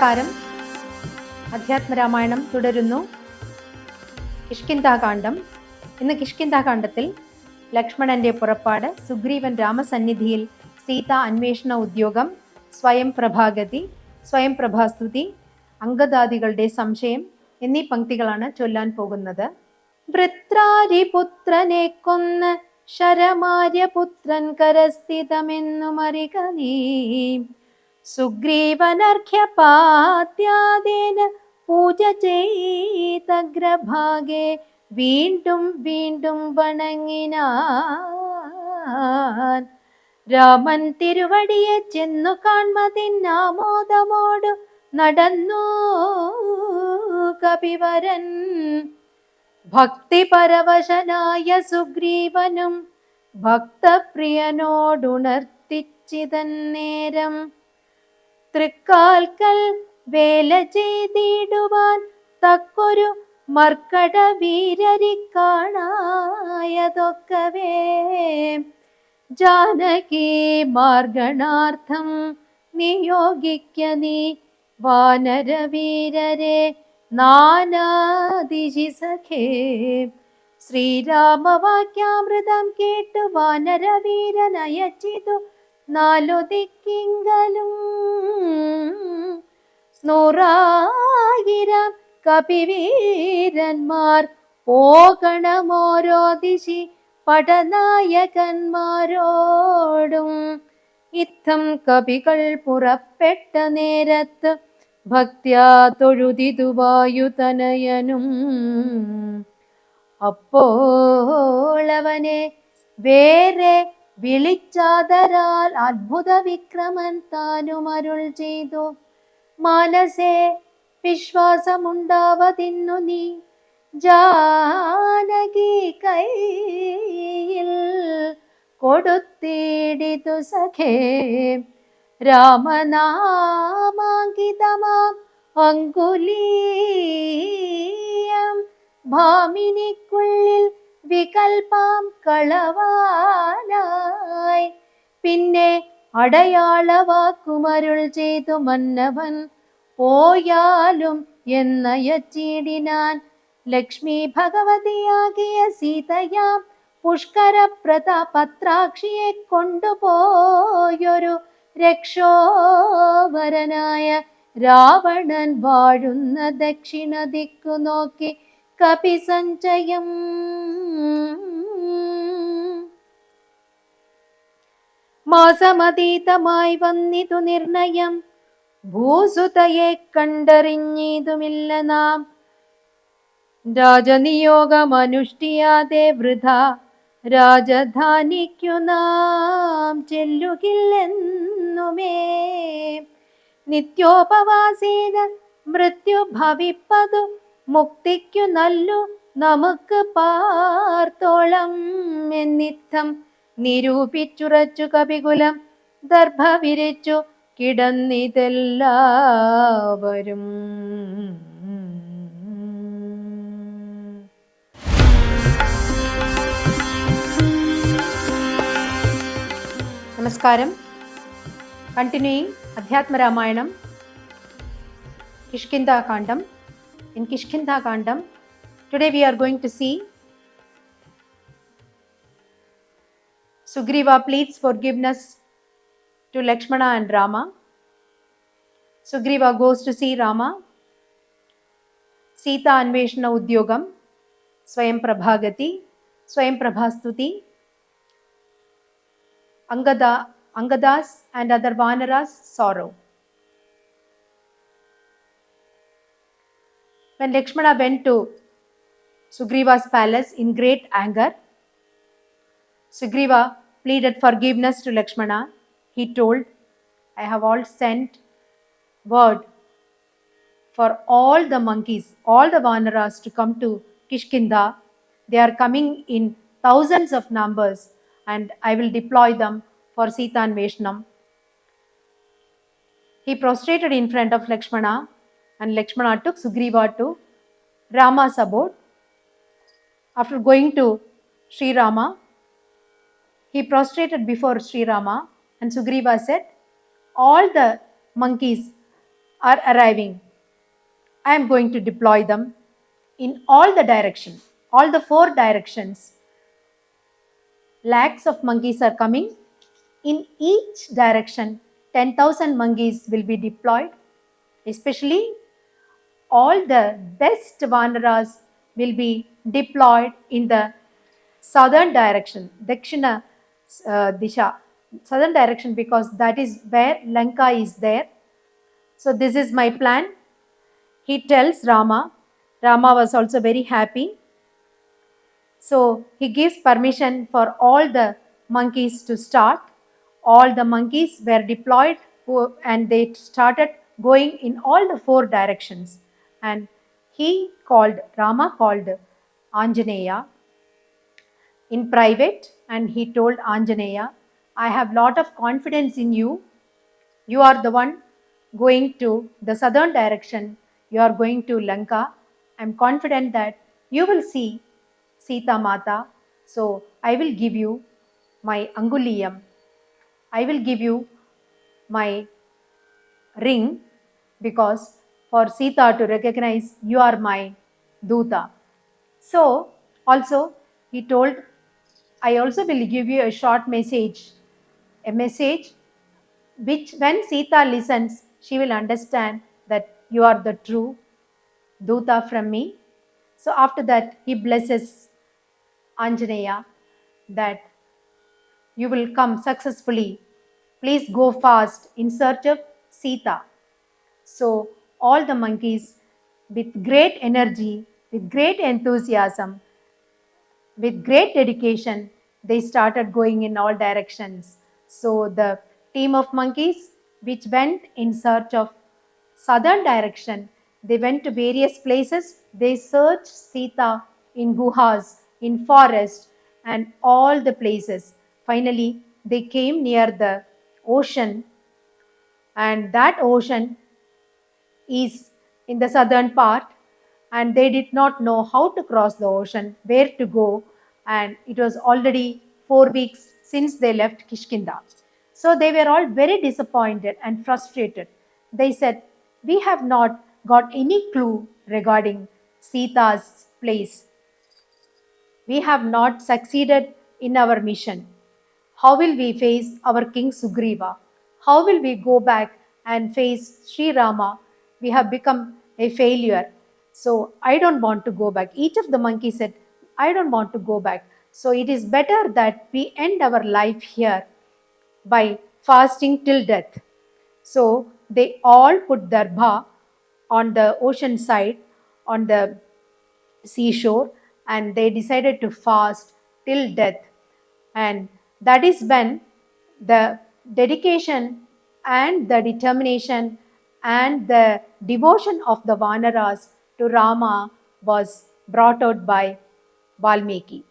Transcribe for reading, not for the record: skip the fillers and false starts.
നമസ്കാരം. അധ്യാത്മരാമായണം തുടരുന്നു. കിഷ്കിന്ധാകാന്ഡം. ഇന്ന് കിഷ്കിന്ധാകാന്ഡത്തിൽ ലക്ഷ്മണന്റെ പുറപ്പാട്, സുഗ്രീവൻ രാമസന്നിധിയിൽ സീത അന്വേഷണ ഉദ്യോഗം, സ്വയം പ്രഭാഗതി, സ്വയം പ്രഭാസ്തുതി, അംഗദാദികളുടെ സംശയം എന്നീ പംക്തികളാണ് ചൊല്ലാൻ പോകുന്നത്. വൃത്രാരിപുത്രനെ കൊന്ന് ശരമാര്യപുത്രൻ കരസ്ഥിതമെന്നു മറിക നീ, സുഗ്രീവനർഘ്യപാദ്യാദേന പൂജ ചെയ്തഗ്രഭാഗെ വീണ്ടും വീണ്ടും വണങ്ങിനാൻ. രാമൻ തിരുവടിയെ ചെന്നു കാൺമതിന്നാമോദമോടു നടന്നു കപിവരൻ. ഭക്തിപരവശനായ സുഗ്രീവനും ഭക്തപ്രിയനോടുണർത്തിച്ചിതൻ നേരം, തൃക്കാൽക്കൽ വേല ചെയ്തിടുവാൻ തക്കൊരു മർക്കട വീരരി കാണായതൊക്കവേ, ജാനകി മാർഗണാർത്ഥം നിയോഗിക്ക നീ വാനരവീരരെ നാനാദിശി സഖേ. ശ്രീരാമവാക്യാമൃതം കേട്ടു വാനരവീരനയച്ചിതു നാലു ദിക്കിങ്കലും. 100,000 കപിവീരന്മാർ പോകണമോരോ ദിശി പടനായകന്മാരോടും. ഇത്തം കവികൾ പുറപ്പെട്ട നേരത്ത് ഭക്ത്യാ തൊഴുതിതു വായുതനയനും. അപ്പോളവനെ വേറെ വിളിച്ചാദരാൽ അത്ഭുത വിക്രമൻ താനും അരുൾ ചെയ്തു, മനസ്സേ വിശ്വാസമുണ്ടാവതിന്നു നീ ജാനകി കൈയിൽ കൊടുത്തിടിതു സഖേ. രാമനാമാങ്കിതമാം അങ്കുലീയം ഭാമിനിക്കുള്ളിൽ വികൽപാം കളവാനായി. പിന്നെ അടയാളവാക്കുമരുൾ ചെയ്തു മന്നവൻ പോയാലും എന്നയച്ചിടിനാൻ. ലക്ഷ്മി ഭഗവതിയാകിയ സീതയാം പുഷ്കരപ്രതാപത്രാക്ഷിയെ കൊണ്ടുപോയൊരു രക്ഷോവരനായ രാവണൻ വാഴുന്ന ദക്ഷിണ ദിക്കു നോക്കി കപിസഞ്ചയം. മാസമതീതമായി വന്നിതു നിർണയം, ഭൂസുതയെ കണ്ടറിഞ്ഞിതുമില്ല നാം. രാജനിയോഗമനുഷ്ഠിയാതെ വൃഥ രാജധാനിക്കു നാം ചെല്ലുകില്ലെന്നുമേ. നിത്യോപവാസേന മൃത്യു ഭവിപ്പതു മുക്തിക്കു നല്ലു നമുക്ക് പാർത്തോളം എന്നിത്തം നിരൂപിച്ചുറച്ചു കപികുലം ദർഭ വിരിച്ചു കിടന്നിതെല്ലാവരും. നമസ്കാരം. Continuing Adhyatma-Ramayanam, Kishkindha-Kandam. In Kishkindha-Kandam, today we are going to see Sugriva pleads forgiveness to Lakshmana and Rama. Sugriva goes to see Rama. Sita Anveshana Udyogam, Swayam Prabhagati, Swayam Prabhastuti, Angadas and other Vanaras' sorrow. When Lakshmana went to Sugriva's palace in great anger, Sugriva pleaded forgiveness to Lakshmana. He told, I have all sent word for all the monkeys, all the Vanaras to come to Kishkindha. They are coming in thousands of numbers and I will deploy them for Sita Anveshanam. He prostrated in front of Lakshmana and Lakshmana took Sugriva to Rama's abode. After going to Sri Rama, he prostrated before Sri Rama and Sugriva said, all the monkeys are arriving. I am going to deploy them in all the direction, all the four directions. Lakhs of monkeys are coming. In each direction, 10,000 monkeys will be deployed. Especially all the best Vanaras will be deployed in the southern direction, Dakshina Disha, southern direction, because that is where Lanka is there. So this is my plan. He tells Rama. Rama was also very happy. So he gives permission for all the monkeys to start. All the monkeys were deployed and they started going in all the four directions. And Rama called Anjaneya in private and he told Anjaneya, I have lot of confidence in you. You are the one going to the southern direction. You are going to Lanka. I am confident that you will see Sita Mata. So I will give you my Anguliyam. I will give you my ring because for Sita to recognize you are my Duta. So also he told, I also will give you a short message, a message which when Sita listens, she will understand that you are the true Duta from me. So after that, he blesses Anjaneya that you will come successfully. Please go fast in search of Sita. So all the monkeys with great energy, with great enthusiasm, with great dedication, they started going in all directions. So the team of monkeys which went in search of southern direction, they went to various places. They searched Sita in guhas, in forest, and all the places. Finally, they came near the ocean, and that ocean is in the southern part, and they did not know how to cross the ocean, where to go, and it was already 4 weeks since they left Kishkinda. So they were all very disappointed and frustrated. They said, we have not got any clue regarding Sita's place. We have not succeeded in our mission. How will we face our King Sugriva? How will we go back and face Sri Rama? We have become a failure. So I don't want to go back. Each of the monkeys said, I don't want to go back. So it is better that we end our life here by fasting till death. So they all put darbha on the ocean side, on the seashore, and they decided to fast till death. And that is when the dedication and the determination and the devotion of the Vanaras to Rama was brought out by Valmiki.